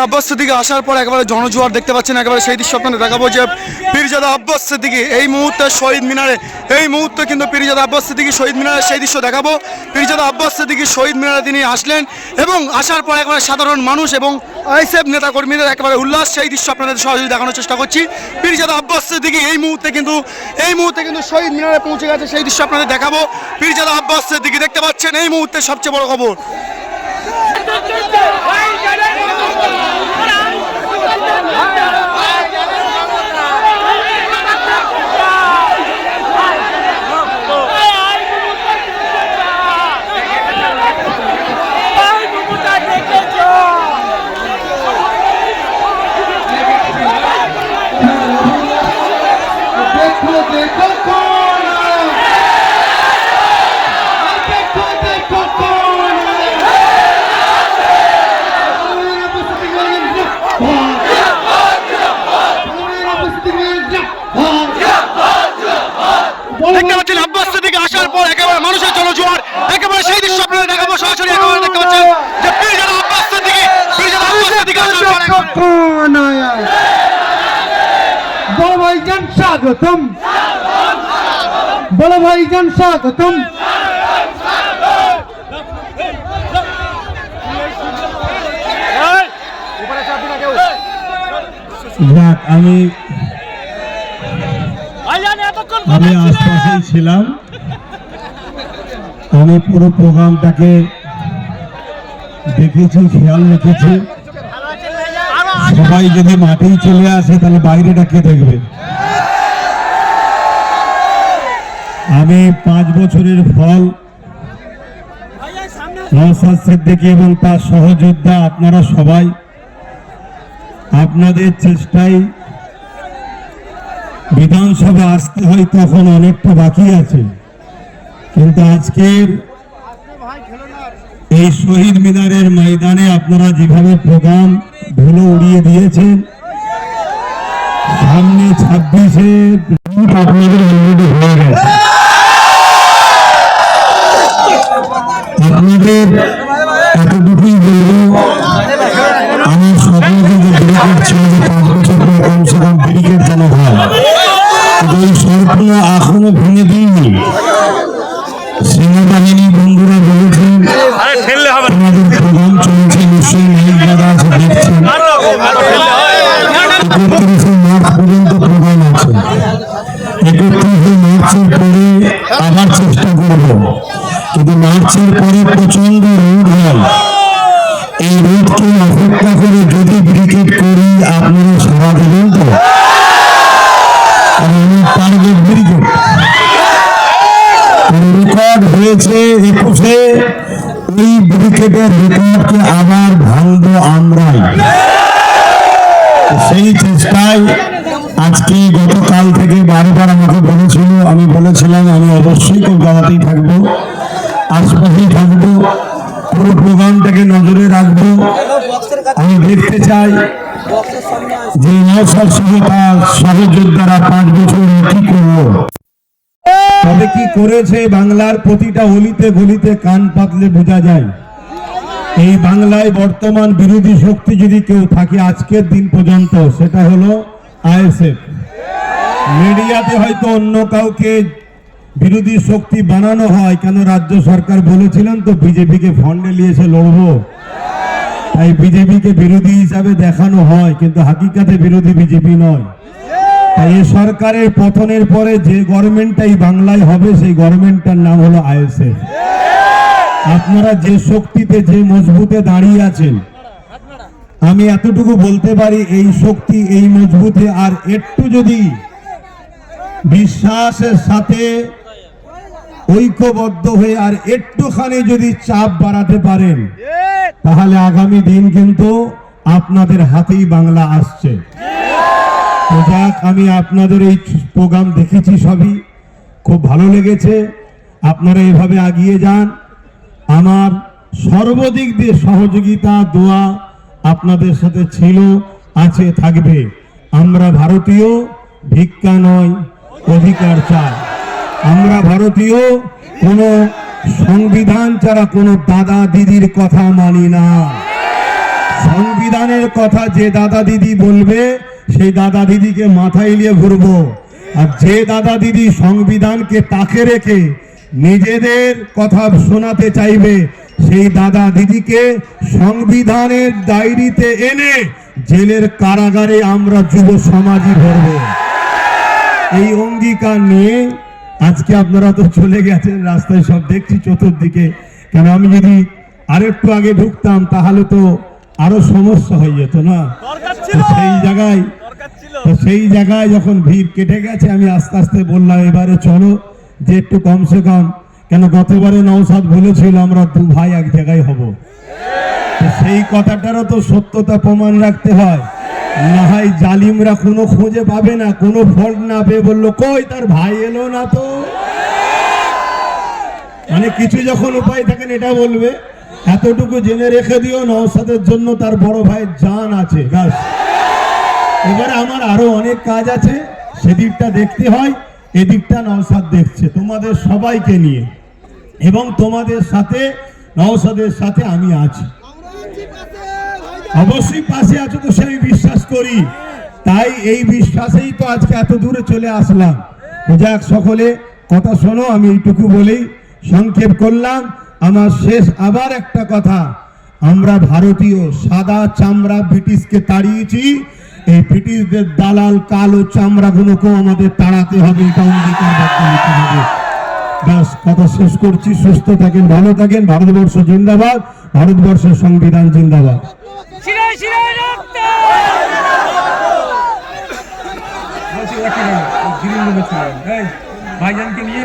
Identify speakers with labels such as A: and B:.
A: আব্বাস সিদ্দিকী আসার পর একেবারে জনজোয়ার দেখতে পাচ্ছেন, একেবারে সেই দৃশ্য আপনাদের দেখাবো যে পীরজাদা আব্বাস সিদ্দিকী এই মুহূর্তে শহীদ মিনারে, এই মুহূর্তে কিন্তু পীরজাদা আব্বাস সিদ্দিকী শহীদ মিনারে সেই দৃশ্য দেখাবো। পীরজাদা আব্বাস সিদ্দিকী শহীদ মিনারে তিনি আসলেন এবং আসার পর একেবারে সাধারণ মানুষ এবং আইএসএফ নেতাকর্মীদের একেবারে উল্লাস, সেই দৃশ্য আপনাদের সরাসরি দেখানোর চেষ্টা করছি। পীরজাদা আব্বাস সিদ্দিকী এই মুহূর্তে কিন্তু শহীদ মিনারে পৌঁছে গেছে, সেই দৃশ্য আপনাদের দেখাবো। পীরজাদা আব্বাস সিদ্দিকী দেখতে পাচ্ছেন এই মুহূর্তে সবচেয়ে বড় খবর। দেখতে পাচ্ছেন আব্বাস সিদ্দিকী আসার পর একেবারে মানুষের জনজোয়ার, একেবারে সেই দৃশ্য আপনাদের দেখাবো সরাসরি। একেবারে দেখতে পাচ্ছেন যে পীরজাদা আব্বাস সিদ্দিকী আসার পর
B: বড় ভাইজান স্বাগতম, বড় ভাইজান স্বাগতম।
C: আমি আশপাশেই ছিলাম, আমি পুরো প্রোগ্রামটাকে দেখেছি, খেয়াল রেখেছি। সবাই যদি মাঠেই চলে আসে তাহলে বাইরেটা কে দেখবে? আমি 5 বছরের ফল নওশাদ সিদ্দিকী এবং তার সহযোদ্ধা আপনারা সবাই আপনাদের চেষ্টায় বিধানসভা আসতে হয়, তখন অনেকটা বাকি আছে, কিন্তু আজকের এই শহীদ মিনারের ময়দানে আপনারা যেভাবে প্রোগ্রাম ধুলো উড়িয়ে দিয়েছেন, সামনে 26-এ আপনাদের অলরেডি হয়ে গেছে। আপনাদের এতটুকুই বলবো, আমি সকলকে যে ব্যারিকেড ছিল যে 5 বছর পর কমসে কম ব্যারিকেড যেন হয়, এই সরকার এখনো ভেঙে দিইনি। সেনাবাহিনী বন্ধুরা বলেছেন আমাদের প্রোগ্রাম চলছে, নিশ্চয়ই নায়ক দাদা আছে দেখছেন, 31শে মার্চ পর্যন্ত প্রোগ্রাম আছে। 31শে মার্চের পরে আবার চেষ্টা করব, কিন্তু মার্চের পরে প্রচন্ড রোদ হয়, এই রোদকে অপেক্ষা করে যদি ব্রিকেট করি আপনারা সারা দেবেন তো? টার্গেট ব্রিকেট রেকর্ড হয়েছে 21-এ, ওই ব্রিকেটের রেকর্ডকে আবার ভাঙবো আমরাই। সেই চেষ্টায় আজকে গতকাল থেকে বারবার আমাকে বলেছিল, আমি বলেছিলাম আমি অবশ্যই কলকাতাতেই থাকবো, আশপাশেই থাকবো, পুরো প্রোগ্রামটাকে নজরে রাখবো। আমি দেখতে চাই যে নওশাদ সহ তার সহযোদ্ধারা 5 বছর কি করলো, তবে কি করেছে বাংলার প্রতিটা অলিতে গলিতে কান পাতলে বোঝা যায়। এই বাংলায় বর্তমান বিরোধী শক্তি যদি কেউ থাকে আজকের দিন পর্যন্ত, সেটা হলো আইএসএফ। মিডিয়াতে হয়তো অন্য কাউকে বিরোধী শক্তি বানানো হয়, কেন রাজ্য সরকার বলেছিলেন তো বিজেপিকে ফন্ডে নিয়ে এসে লড়বো, তাই বিজেপিকে বিরোধী হিসাবে দেখানো হয়, কিন্তু হাকিকাতে বিরোধী বিজেপি নয়। তাই এই সরকারের পতনের পরে যে গভর্নমেন্টটাই বাংলায় হবে, সেই গভর্নমেন্টটার নাম হলো আইএসএফ। আপনারা যে শক্তিতে, যে মজবুতে দাঁড়িয়ে আছেন, আমি এতটুকু বলতে পারি, এই শক্তি, এই মজবুতে আর একটু যদি বিশ্বাসের সাথে ঐক্যবদ্ধ হয়ে আর একটুখানি যদি চাপ বাড়াতে পারেন, তাহলে আগামী দিন কিন্তু আপনাদের হাতেই বাংলা আসছে। তো যাক, আমি আপনাদের এই প্রোগ্রাম দেখেছি, সবই খুব ভালো লেগেছে। আপনারা এভাবে এগিয়ে যান, আমার সর্বদিক দিয়ে সহযোগিতা দোয়া আপনাদের সাথে ছিল, আছে, থাকবে। আমরা ভারতীয়, ভিক্ষা নয়, অধিকার চাই। আমরা ভারতীয়, কোনো সংবিধান ছাড়া কোনো দাদা দিদির কথা মানি না। সংবিধানের কথা যে দাদা দিদি বলবে সেই দাদা দিদিকে মাথায় নিয়ে ঘুরবো, আর যে দাদা দিদি সংবিধানকে তাকে রেখে নিজেদের কথা শোনাতে চাইবে সেই দাদা দিদিকে সংবিধানের ডায়েরিতে এনে জেলের কারাগারে আমরা যুব সমাজই ভরবো। এই অঙ্গীকার নিয়ে আজকে আপনারা তো চলে গেছেন, রাস্তায় সব দেখছি চতুর্দিকে। কেন আমি যদি আরেকটু আগে ঢুকতাম তাহলে তো আরো সমস্যা হয়ে যেত না। তো সেই জায়গায় যখন ভিড় কেটে গেছে আমি আস্তে আস্তে বললাম এবারে চলো যে একটু কমসে কম, কেন গতবারে নওশাদ বলেছিল আমরা দু ভাই এক জায়গায় হব, তো সেই কথাটারও তো সত্যতা প্রমাণ রাখতে হয়। না হয় জালিমরা কোনো খোঁজে পাবে না, কোনো ফল্ট না পেয়ে বললো কই তার ভাই এলো না, তো মানে কিছু যখন উপায় থাকেন এটা বলবে। এতটুকু জেনে রেখে দিও নওশাদের জন্য তার বড় ভাইয়ের জান আছে। ব্যাস, এবারে আমার আরো অনেক কাজ আছে, সেদিকটা দেখতে হয়, এদিকটা নওশাদ দেখছে তোমাদের সবাইকে নিয়ে, এবং তোমাদের সাথে নওশাদের সাথে আমি আছি, অবশ্যই পাশে আছো, তো সেই বিশ্বাস করি। তাই এই বিশ্বাসেই তো আজকে এত দূরে চলে আসলাম। যাক, সকলে কথা শোনো, আমি এইটুকু বলেই সংক্ষেপ করলাম। আমার শেষ আবার একটা কথা, আমরা ভারতীয় সাদা চামড়া ব্রিটিশকে তাড়িয়েছি, এই ব্রিটিশদের দালাল কালো চামড়াগুলোকেও আমাদের তাড়াতে হবে, এটা অঙ্গীকারবদ্ধ হতে হবে। ব্যাস, কথা শেষ করছি। সুস্থ থাকেন, ভালো থাকেন। ভারতবর্ষ জিন্দাবাদ, ভারতবর্ষের সংবিধান জিন্দাবাদ। ভাইজানকে নিয়ে